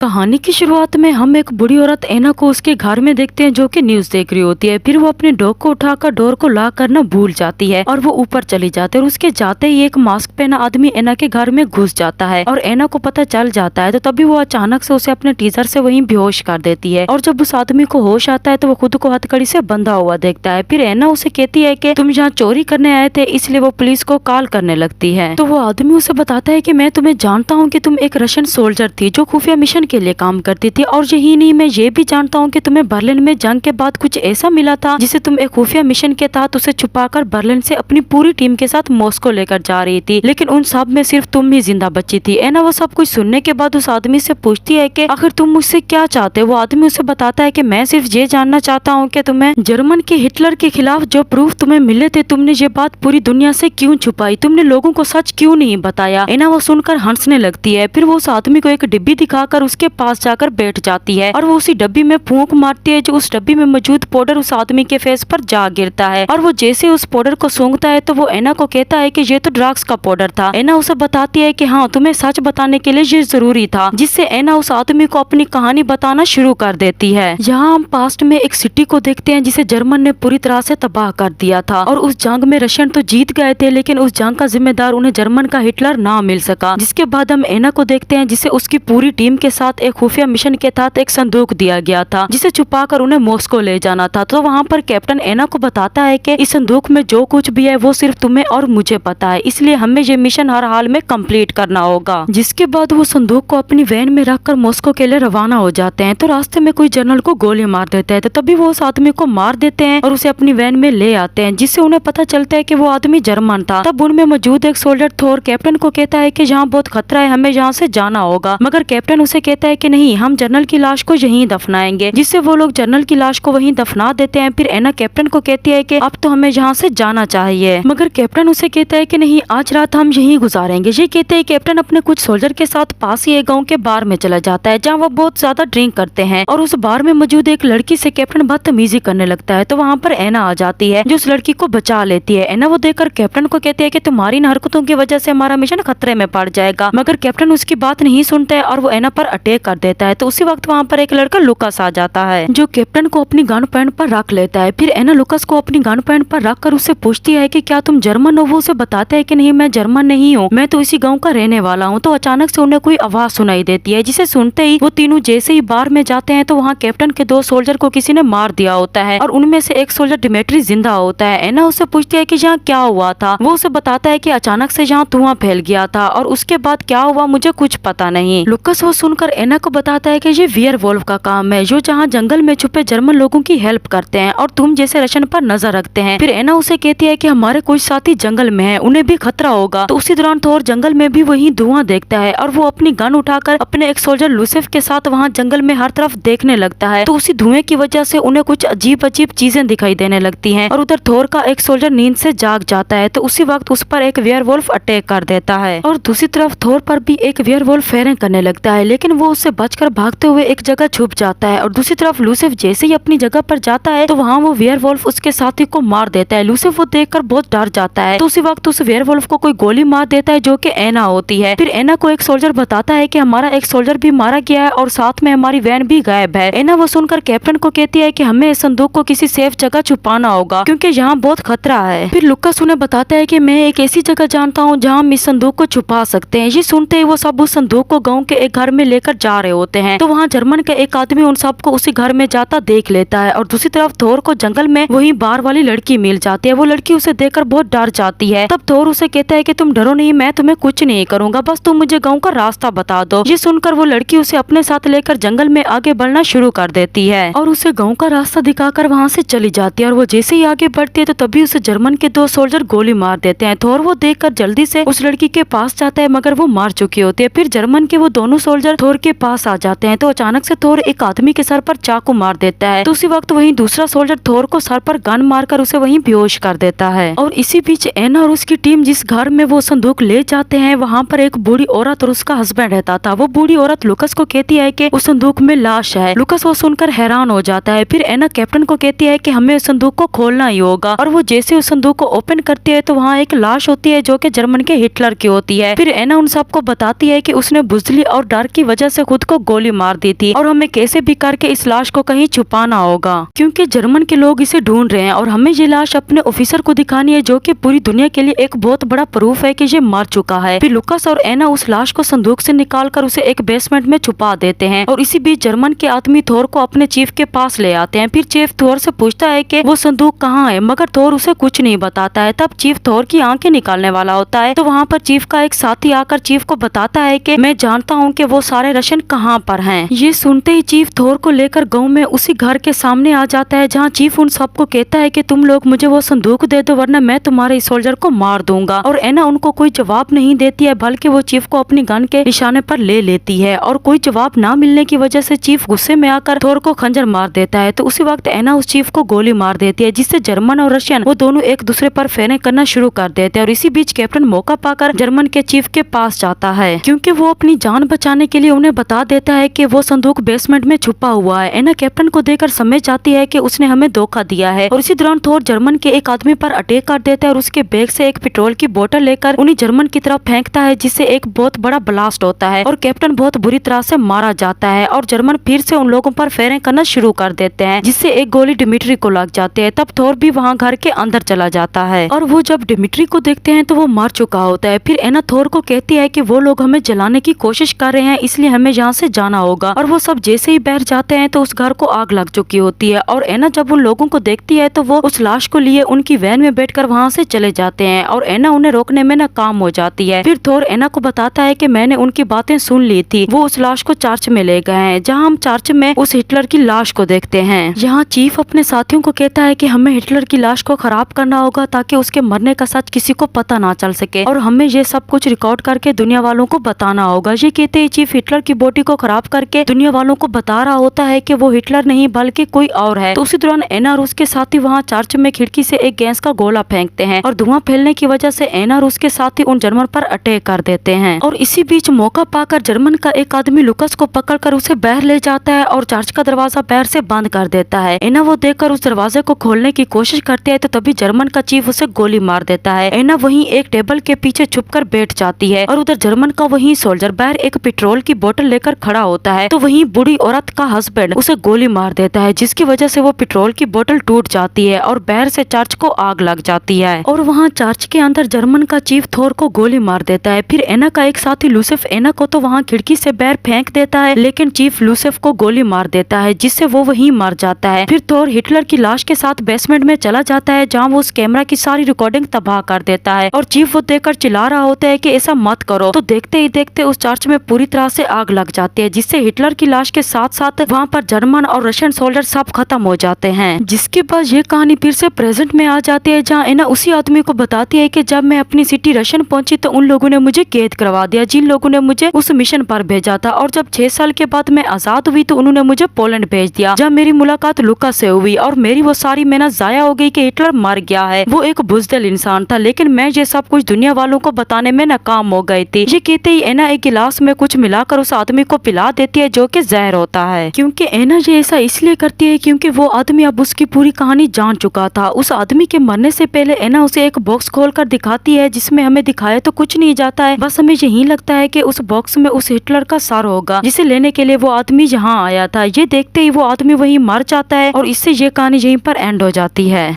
कहानी की शुरुआत में हम एक बूढ़ी औरत एना को उसके घर में देखते हैं जो कि न्यूज देख रही होती है। फिर वो अपने डॉग को उठाकर डोर को लॉक करना भूल जाती है और वो ऊपर चली जाती है और उसके जाते ही एक मास्क पहना आदमी एना के घर में घुस जाता है और एना को पता चल जाता है। तो तभी वो अचानक से उसे अपने टीजर से वहीं बेहोश कर देती है और जब उस आदमी को होश आता है तो वो खुद को हथकड़ी से बंधा हुआ देखता है। फिर एना उसे कहती है कि तुम यहाँ चोरी करने आए थे, इसलिए वो पुलिस को कॉल करने लगती है। तो वो आदमी उसे बताता है कि मैं तुम्हें जानता हूँ कि तुम एक रशियन सोल्जर थी जो खुफिया मिशन के लिए काम करती थी, और यही नहीं मैं ये भी जानता हूँ कि तुम्हें बर्लिन में जंग के बाद कुछ ऐसा मिला था जिसे तुम एक खुफिया मिशन के तहत उसे छुपाकर बर्लिन से अपनी पूरी टीम के साथ मॉस्को लेकर जा रही थी, लेकिन उन सब में सिर्फ तुम ही जिंदा बची थी। एना वो सब कुछ सुनने के बाद उस आदमी से पूछती है कि आखिर तुम मुझसे क्या चाहते हो। वो आदमी उसे बताता है कि मैं सिर्फ ये जानना चाहता हूँ कि तुम्हें जर्मन के हिटलर के खिलाफ जो प्रूफ तुम्हें मिले थे तुमने ये बात पूरी दुनिया से क्यों छुपाई, तुमने लोगों को सच क्यों नहीं बताया। एना वो सुनकर हंसने लगती है। फिर वो उस आदमी को एक डिब्बी दिखाकर उसके पास जाकर बैठ जाती है और वो उसी डब्बी में फूंक मारती है। जो उस डब्बी में मौजूद पाउडर उस आदमी के फेस पर जा गिरता है और वो जैसे उस पाउडर को सूंघता है तो वो एना को कहता है कि ये तो ड्रग्स का पाउडर था। एना उसे बताती है कि हाँ, तुम्हें सच बताने के लिए ये जरूरी था, जिससे एना उस आदमी को अपनी कहानी बताना शुरू कर देती है। यहाँ हम पास्ट में एक सिटी को देखते हैं जिसे जर्मन ने पूरी तरह से तबाह कर दिया था और उस जंग में रशियन तो जीत गए थे, लेकिन उस जंग का जिम्मेदार उन्हें जर्मन का हिटलर ना मिल सका। जिसके बाद हम एना को देखते हैं जिसे उसकी पूरी टीम के साथ एक खुफिया मिशन के तहत एक संदूक दिया गया था जिसे छुपाकर उन्हें मॉस्को ले जाना था। तो वहाँ पर कैप्टन एना को बताता है कि इस संदूक में जो कुछ भी है वो सिर्फ तुम्हें और मुझे पता है, इसलिए हमें ये मिशन हर हाल में कंप्लीट करना होगा। जिसके बाद वो संदूक को अपनी वैन में रखकर मॉस्को के लिए रवाना हो जाते हैं। तो रास्ते में कोई जनरल को गोली मार देता है, तो तभी वो उस आदमी को मार देते हैं और उसे अपनी वैन में ले आते हैं, जिससे उन्हें पता चलता है कि वो आदमी जर्मन था। तब उनमें मौजूद एक सोल्जर थोर कैप्टन को कहता है कि यहाँ बहुत खतरा है, हमें यहाँ से जाना होगा, मगर कैप्टन उसे कहता है कि नहीं, हम जनरल की लाश को यहीं दफनाएंगे। जिससे वो लोग जनरल की लाश को वहीं दफना देते हैं। फिर एना कैप्टन को कहती है कि अब तो हमें यहाँ से जाना चाहिए, मगर कैप्टन उसे कहता है कि नहीं, आज रात हम यहीं गुजारेंगे। ये कहते हैं कैप्टन अपने कुछ सोल्जर के साथ पास ही एक गाँव के बार में चला जाता है जहाँ वो बहुत ज्यादा ड्रिंक करते हैं और उस बार में मौजूद एक लड़की से कैप्टन बदतमीजी करने लगता है। तो वहाँ पर एना आ जाती है जो उस लड़की को बचा लेती है। एना वो देखकर कैप्टन को कहती है कि तुम्हारी इन हरकतों की वजह से हमारा मिशन खतरे में पड़ जाएगा, मगर कैप्टन उसकी बात नहीं सुनता है और वो एना पर अटैक कर देता है। तो उसी वक्त वहाँ पर एक लड़का लुकास आ जाता है जो कैप्टन को अपनी गन पॉइंट पर रख लेता है। फिर एना लुकास को अपनी गन पॉइंट पर रखकर उससे पूछती है कि क्या तुम जर्मन हो। वो उसे बताता है कि नहीं, मैं जर्मन नहीं हूँ, मैं तो इसी गाँव का रहने वाला हूँ। तो अचानक से उन्हें कोई आवाज सुनाई देती है, जिसे सुनते ही वो तीनों जैसे ही बार में जाते हैं तो वहाँ कैप्टन के दो सोल्जर को किसी ने मार दिया होता है और उनमें से एक सोल्जर डिमेट्री जिंदा होता है। एना उससे पूछती है कि यहाँ क्या हुआ था। वो उसे बताता है कि अचानक से यहाँ धुआं फैल गया था और उसके बाद क्या हुआ मुझे कुछ पता नहीं। लुकास वो सुनकर एना को बताता है कि ये वेयरवुल्फ का काम है जो जहाँ जंगल में छुपे जर्मन लोगों की हेल्प करते हैं और तुम जैसे रशियन पर नजर रखते हैं। फिर एना उसे कहती है कि हमारे कुछ साथी जंगल में हैं, उन्हें भी खतरा होगा। तो उसी दौरान थोर जंगल में भी वही धुआं देखता है और वो अपनी गन उठाकर अपने एक सोल्जर लूसिफ के साथ वहाँ जंगल में हर तरफ देखने लगता है। तो उसी धुएं की वजह से उन्हें कुछ अजीब अजीब चीजें दिखाई देने लगती हैं और उधर थोर का एक सोल्जर नींद से जाग जाता है। तो उसी वक्त उस पर एक वेयरवुल्फ अटैक कर देता है और दूसरी तरफ थोर पर भी एक वेयरवुल्फ फेरें करने लगता है, लेकिन वो उससे बचकर भागते हुए एक जगह छुप जाता है। और दूसरी तरफ लूसिफ जैसे ही अपनी जगह पर जाता है तो वहाँ वो वेयरवुल्फ उसके साथी को मार देता है। लूसिफ वो देखकर बहुत डर जाता है। तो उसी वक्त उस वेयरवुल्फ को कोई गोली मार देता है जो कि एना होती है। फिर एना को एक सोल्जर बताता है कि हमारा एक सोल्जर भी मारा गया है और साथ में हमारी वैन भी गायब है। एना वो सुनकर कैप्टन को कहती है कि हमें इस संदूक को किसी सेफ जगह छुपाना होगा क्योंकि यहाँ बहुत खतरा है। फिर लुकास उन्हें बताता है कि मैं एक ऐसी जगह जानता हूँ जहाँ हम इस संदूक को छुपा सकते हैं। ये सुनते ही वो सब उस संदूक को गाँव के एक घर में लेकर जा रहे होते हैं। तो वहाँ जर्मन का एक आदमी उन सबको उसी घर में जाता देख लेता है और दूसरी तरफ थोर को जंगल में वही बार वाली लड़की मिल जाती है। वो लड़की उसे देखकर बहुत डर जाती है। तब थोर उसे कहता है कि तुम डरो नहीं, मैं तुम्हें कुछ नहीं करूंगा, बस तुम मुझे गाँव का रास्ता बता दो। ये सुनकर वो लड़की उसे अपने साथ लेकर जंगल में आगे बढ़ना शुरू कर देती है और उसे गाँव का रास्ता दिखाकर वहाँ से चली जाती है। और वो जैसे ही आगे बढ़ती है तो तभी उसे जर्मन के दो सोल्जर गोली मार देते हैं। थोर वो देखकर जल्दी से उस लड़की के पास जाता है, मगर वो मार चुकी होती है। फिर जर्मन के वो दोनों सोल्जर थोर के पास आ जाते हैं। तो अचानक से थोर एक आदमी के सर पर चाकू मार देता है। तो उसी वक्त वहीं दूसरा सोल्जर थोर को सर पर गन मारकर उसे वहीं बेहोश कर देता है। और इसी बीच एना और उसकी टीम जिस घर में वो संदूक ले जाते हैं वहाँ पर एक बूढ़ी औरत और उसका हस्बैंड रहता था। वो बूढ़ी औरत लुकास को कहती है कि उस संदूक में लाश है। लुकास वो सुनकर हैरान हो जाता है। फिर एना कैप्टन को कहती है कि हमें उस संदूक को खोलना ही होगा और वो जैसे उस संदूक को ओपन करती है तो वहाँ एक लाश होती है जो कि जर्मन के हिटलर की होती है। फिर एना उन सबको बताती है कि उसने बुजदली और डर की वजह से खुद को गोली मार दी थी और हमें कैसे भी करके इस लाश को कहीं छुपाना होगा, क्योंकि जर्मन के लोग इसे ढूंढ रहे हैं और हमें ये लाश अपने ऑफिसर को दिखानी है, जो कि पूरी दुनिया के लिए एक बहुत बड़ा प्रूफ है कि ये मर चुका है। फिर लुकास और एना उस लाश को संदूक से निकालकर उसे एक बेसमेंट में छुपा देते हैं और इसी बीच जर्मन के आदमी थोर को अपने चीफ के पास ले आते हैं। फिर चीफ थोर से पूछता है कि वो संदूक कहाँ है, मगर थोर उसे कुछ नहीं बताता है। तब चीफ थोर की आंखें निकालने वाला होता है, तो वहाँ पर चीफ का एक साथी आकर चीफ को बताता है कि मैं जानता हूँ कि वो सारे रशियन कहाँ पर हैं। ये सुनते ही चीफ थोर को लेकर गाँव में उसी घर के सामने आ जाता है, जहाँ चीफ उन सबको कहता है कि तुम लोग मुझे वो संदूक दे दो वरना मैं तुम्हारे सोल्जर को मार दूंगा। और एना उनको कोई जवाब नहीं देती है, बल्कि वो चीफ को अपनी गन के निशाने पर ले लेती है और कोई जवाब ना मिलने की वजह से चीफ गुस्से में आकर थोर को खंजर मार देता है। तो उसी वक्त एना उस चीफ को गोली मार देती है, जिससे जर्मन और रशियन वो दोनों एक दूसरे पर फेरें करना शुरू कर देते हैं। और इसी बीच कैप्टन मौका पाकर जर्मन के चीफ के पास जाता है, क्योंकि वो अपनी जान बचाने के लिए उन्हें बता देता है कि वो संदूक बेसमेंट में छुपा हुआ है। एना कैप्टन को देखकर समझ जाती है कि उसने हमें धोखा दिया है और इसी दौरान थोर जर्मन के एक आदमी पर अटैक कर देता है और उसके बैग से एक पेट्रोल की बोतल लेकर उन्हीं जर्मन की तरफ फेंकता है, जिससे एक बहुत बड़ा ब्लास्ट होता है और कैप्टन बहुत बुरी तरह से मारा जाता है। और जर्मन फिर से उन लोगों पर फेरें करना शुरू कर देते हैं, जिससे एक गोली डिमिट्री को लग जाती है। तब थोर भी वहाँ घर के अंदर चला जाता है और वो जब डिमिट्री को देखते हैं तो वो मर चुका होता है। फिर एना थोर को कहती है कि वो लोग हमें जलाने की कोशिश कर रहे हैं, इसलिए हमें यहाँ से जाना होगा। और वो सब जैसे ही बाहर जाते हैं तो उस घर को आग लग चुकी होती है और एना जब उन लोगों को देखती है तो वो उस लाश को लिए उनकी वैन में बैठकर वहाँ से चले जाते हैं और एना उन्हें रोकने में नाकाम हो जाती है। फिर थोर एना को बताता है कि मैंने उनकी बातें सुन ली थी, वो उस लाश को चर्च में ले गए हैं, जहाँ हम चर्च में उस हिटलर की लाश को देखते हैं। यहाँ चीफ अपने साथियों को कहता है कि हमें हिटलर की लाश को खराब करना होगा ताकि उसके मरने का सच किसी को पता ना चल सके और हमें ये सब कुछ रिकॉर्ड करके दुनिया वालों को बताना होगा। ये कहते ही चीफ हिटलर की बॉडी को खराब करके दुनिया वालों को बता रहा होता है कि वो हिटलर नहीं बल्कि कोई और है। तो उसी दौरान एना और उसके साथी वहाँ चर्च में खिड़की से एक गैस का गोला फेंकते हैं और धुआं फैलने की वजह से एना और उसके साथी उन जर्मन पर अटैक कर देते हैं। और इसी बीच मौका पाकर जर्मन का एक आदमी लुकास को पकड़कर उसे बाहर ले जाता है और चर्च का दरवाजा बाहर से बंद कर देता है। एना वो देखकर उस दरवाजे को खोलने की कोशिश करती है, तो तभी जर्मन का चीफ उसे गोली मार देता है। एना वहीं एक टेबल के पीछे छुपकर बैठ जाती है और उधर जर्मन का वहीं सोल्जर बाहर एक पेट्रोल की बोतल लेकर खड़ा होता है, तो वहीं बूढ़ी औरत का हस्बैंड उसे गोली मार देता है, जिसकी वजह से वो पेट्रोल की बोतल टूट जाती है और बाहर से चर्च को आग लग जाती है। और वहाँ चर्च के अंदर जर्मन का चीफ थोर को गोली मार देता है। फिर एना का एक साथी लूसिफ एना को तो वहाँ खिड़की से बाहर फेंक देता है, लेकिन चीफ लूसिफ को गोली मार देता है, जिससे वो वहीं मर जाता है। फिर थोर हिटलर की लाश के साथ बेसमेंट में चला जाता है, जहाँ वो उस कैमरा की सारी रिकॉर्डिंग तबाह कर देता है और चीफ वो देखकर चिल्ला रहा होता है कि ऐसा मत करो। तो देखते ही देखते उस चर्च में पूरी तरह से आग लग जाती है, जिससे हिटलर की लाश के साथ साथ वहाँ पर जर्मन और रशियन सोल्जर सब खत्म हो जाते हैं। जिसके बाद ये कहानी फिर से प्रेजेंट में आ जाती है, जहाँ एना उसी आदमी को बताती है कि जब मैं अपनी सिटी रशियन पहुंची तो उन लोगों ने मुझे कैद करवा दिया, जिन लोगों ने मुझे उस मिशन पर भेजा था। और जब 6 साल के बाद मैं आजाद हुई तो उन्होंने मुझे पोलैंड भेज दिया, जब मेरी मुलाकात लुकास से हुई और मेरी वो सारी मेहनत जाया हो गई कि हिटलर मर गया है। वो एक बुज़दिल इंसान था, लेकिन मैं ये सब कुछ दुनिया वालों को बताने में नाकाम हो गई थी। ये कहते ही एना एक गिलास में कुछ मिलाकर उस आदमी को पिला देती है, जो कि जहर होता है। क्योंकि एना ये ऐसा इसलिए करती है क्योंकि वो आदमी अब उसकी पूरी कहानी जान चुका था। उस आदमी के मरने से पहले एना उसे एक बॉक्स खोलकर दिखाती है, जिसमें हमें दिखाया तो कुछ नहीं जाता है, बस हमें यही लगता है कि उस बॉक्स में उस हिटलर का सर होगा, जिसे लेने के लिए वो आदमी यहाँ आया था। ये देखते ही वो आदमी वहीं मर जाता है और इससे ये कहानी यहीं पर एंड हो जाती है।